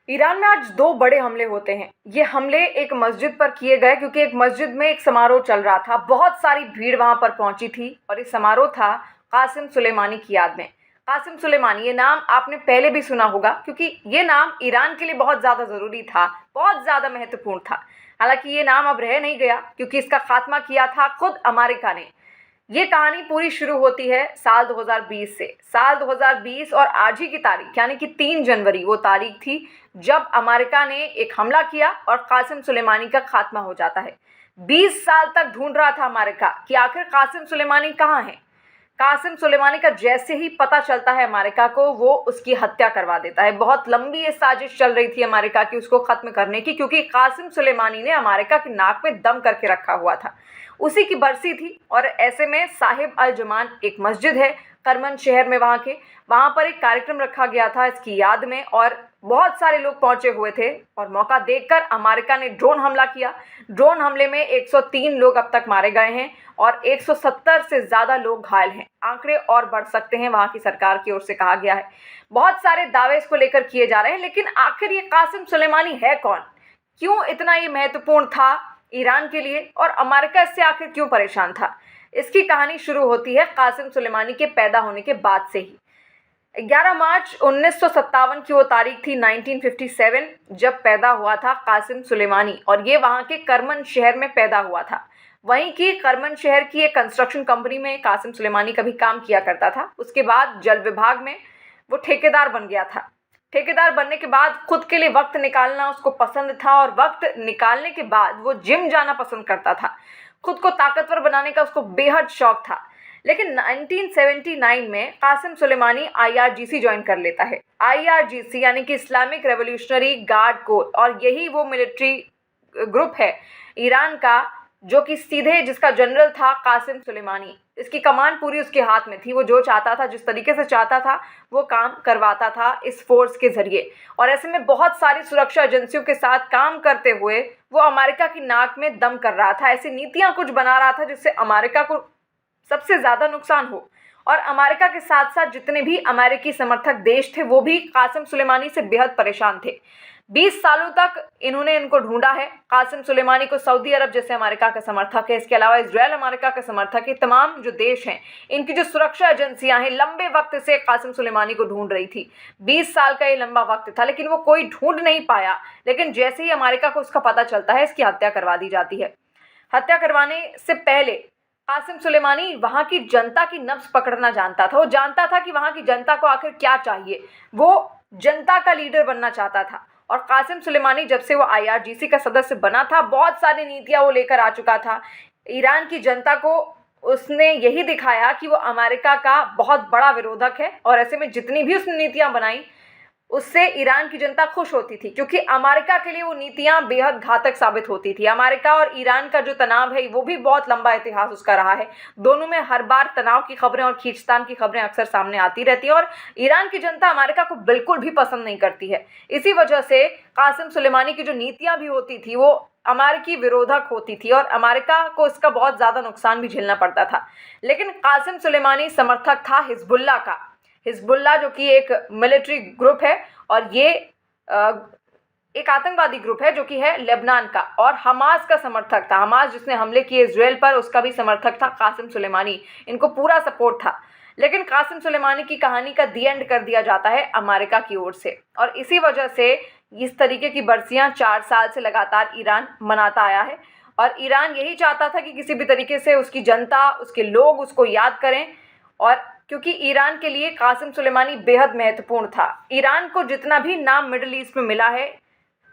Iran में आज 2 बड़े हमले होते हैं। ये हमले एक मस्जिद पर किए गए क्योंकि एक मस्जिद में एक समारोह चल रहा था। बहुत सारी भीड़ वहाँ पर पहुँची थी और ये समारोह था कासिम सुलेमानी की याद में। कासिम सुलेमानी ये नाम आपने पहले भी सुना होगा क्योंकि ये नाम ईरान के लिए बहुत ज़्यादा ज़रूरी था, बहुत ज़्यादा महत्वपूर्ण था। हालाँकि ये नाम अब रह नहीं गया क्योंकि इसका खात्मा किया था खुद अमेरिका ने। ये कहानी पूरी शुरू होती है साल 2020 से। साल 2020 और आज ही की तारीख यानी कि 3 जनवरी वो तारीख थी जब अमेरिका ने एक हमला किया और कासिम सुलेमानी का खात्मा हो जाता है। 20 साल तक ढूंढ रहा था अमेरिका कि आखिर कासिम सुलेमानी कहाँ है। कासिम सुलेमानी का जैसे ही पता चलता है अमेरिका को, वो उसकी हत्या करवा देता है। बहुत लंबी ये साजिश चल रही थी अमेरिका की उसको ख़त्म करने की, क्योंकि कासिम सुलेमानी ने अमेरिका की नाक में दम करके रखा हुआ था। उसी की बरसी थी और ऐसे में साहिब अल जमान एक मस्जिद है करमन शहर में, वहाँ पर एक कार्यक्रम रखा गया था इसकी याद में और बहुत सारे लोग पहुंचे हुए थे और मौका देखकर अमेरिका ने ड्रोन हमला किया। ड्रोन हमले में 103 लोग अब तक मारे गए हैं और 170 से ज़्यादा लोग घायल हैं। आंकड़े और बढ़ सकते हैं, वहाँ की सरकार की ओर से कहा गया है। बहुत सारे दावे इसको लेकर किए जा रहे हैं, लेकिन आखिर ये कासिम सुलेमानी है कौन? क्यों इतना ये महत्वपूर्ण था ईरान के लिए और अमेरिका इससे आखिर क्यों परेशान था? इसकी कहानी शुरू होती है कासिम सुलेमानी के पैदा होने के बाद से ही। 11 मार्च 1957 की वो तारीख थी, 1957, जब पैदा हुआ था कासिम सुलेमानी और ये वहाँ के करमन शहर में पैदा हुआ था। वहीं की करमन शहर की एक कंस्ट्रक्शन कंपनी में कासिम सुलेमानी कभी काम किया करता था। उसके बाद जल विभाग में वो ठेकेदार बन गया था। ठेकेदार बनने के बाद खुद के लिए वक्त निकालना उसको पसंद था और वक्त निकालने के बाद वो जिम जाना पसंद करता था। खुद को ताकतवर बनाने का उसको बेहद शौक था। लेकिन 1979 में कासिम सुलेमानी IRGC ज्वाइन कर लेता है। IRGC यानी कि इस्लामिक रेवोल्यूशनरी गार्ड कोर, और यही वो मिलिट्री ग्रुप है ईरान का जो कि सीधे जिसका जनरल था कासिम सुलेमानी। इसकी कमान पूरी उसके हाथ में थी। वो जो चाहता था, जिस तरीके से चाहता था, वो काम करवाता था इस फोर्स के ज़रिए। और ऐसे में बहुत सारी सुरक्षा एजेंसियों के साथ काम करते हुए वो अमेरिका की नाक में दम कर रहा था। ऐसी नीतियाँ कुछ बना रहा था जिससे अमेरिका को सबसे ज़्यादा नुकसान हो। और अमेरिका के साथ साथ जितने भी अमेरिकी समर्थक देश थे वो भी कासिम सुलेमानी से बेहद परेशान थे। 20 सालों तक इन्होंने इनको ढूंढा है। कासिम सुलेमानी को सऊदी अरब जैसे अमेरिका का समर्थक है, इसके अलावा इजराइल अमेरिका का समर्थक है। तमाम जो देश हैं, इनकी जो सुरक्षा एजेंसियां हैं, लंबे वक्त से कासिम सुलेमानी को ढूंढ रही थी। 20 साल का ये लंबा वक्त था, लेकिन वो कोई ढूंढ नहीं पाया। लेकिन जैसे ही अमेरिका को उसका पता चलता है, इसकी हत्या करवा दी जाती है। हत्या करवाने से पहले कासिम सुलेमानी वहाँ की जनता की नब्ज पकड़ना जानता था। वो जानता था कि वहाँ की जनता को आखिर क्या चाहिए। वो जनता का लीडर बनना चाहता था। और कासिम सुलेमानी जब से वो IRGC का सदस्य बना था, बहुत सारी नीतियाँ वो लेकर आ चुका था। ईरान की जनता को उसने यही दिखाया कि वो अमेरिका का बहुत बड़ा विरोधक है और ऐसे में जितनी भी उसने नीतियाँ बनाई उससे ईरान की जनता खुश होती थी, क्योंकि अमेरिका के लिए वो नीतियां बेहद घातक साबित होती थी। अमेरिका और ईरान का जो तनाव है वो भी बहुत लंबा इतिहास उसका रहा है। दोनों में हर बार तनाव की खबरें और खींचतान की खबरें अक्सर सामने आती रहती है और ईरान की जनता अमेरिका को बिल्कुल भी पसंद नहीं करती है। इसी वजह से कासिम सुलेमानी की जो नीतियाँ भी होती थी वो अमेरिकी विरोधक होती थी और अमेरिका को इसका बहुत ज़्यादा नुकसान भी झेलना पड़ता था। लेकिन कासिम सुलेमानी समर्थक था हिजबुल्लाह का। हिजबुल्लाह जो कि एक मिलिट्री ग्रुप है और ये एक आतंकवादी ग्रुप है जो कि है लेबनान का, और हमास का समर्थक था। हमास जिसने हमले किए इजराइल पर, उसका भी समर्थक था कासिम सुलेमानी। इनको पूरा सपोर्ट था। लेकिन कासिम सुलेमानी की कहानी का दी एंड कर दिया जाता है अमेरिका की ओर से, और इसी वजह से इस तरीके की बरसियां 4 साल से लगातार ईरान मनाता आया है। और ईरान यही चाहता था कि किसी भी तरीके से उसकी जनता, उसके लोग उसको याद करें, और क्योंकि ईरान के लिए कासिम सुलेमानी बेहद महत्वपूर्ण था। ईरान को जितना भी नाम मिडिल ईस्ट में मिला है,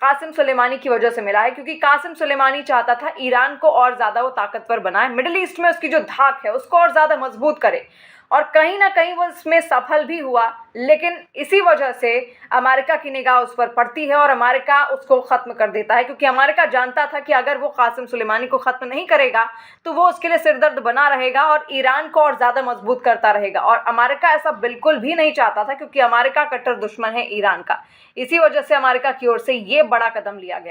कासिम सुलेमानी की वजह से मिला है, क्योंकि कासिम सुलेमानी चाहता था ईरान को और ज़्यादा वो ताकतवर बनाए, मिडिल ईस्ट में उसकी जो धाक है उसको और ज़्यादा मजबूत करे। और कहीं ना कहीं वो इसमें सफल भी हुआ। लेकिन इसी वजह से अमेरिका की निगाह उस पर पड़ती है और अमेरिका उसको ख़त्म कर देता है, क्योंकि अमेरिका जानता था कि अगर वो कासिम सुलेमानी को ख़त्म नहीं करेगा तो वो उसके लिए सिरदर्द बना रहेगा और ईरान को और ज़्यादा मजबूत करता रहेगा। और अमेरिका ऐसा बिल्कुल भी नहीं चाहता था, क्योंकि अमेरिका कट्टर दुश्मन है ईरान का। इसी वजह से अमेरिका की ओर से ये बड़ा कदम लिया गया।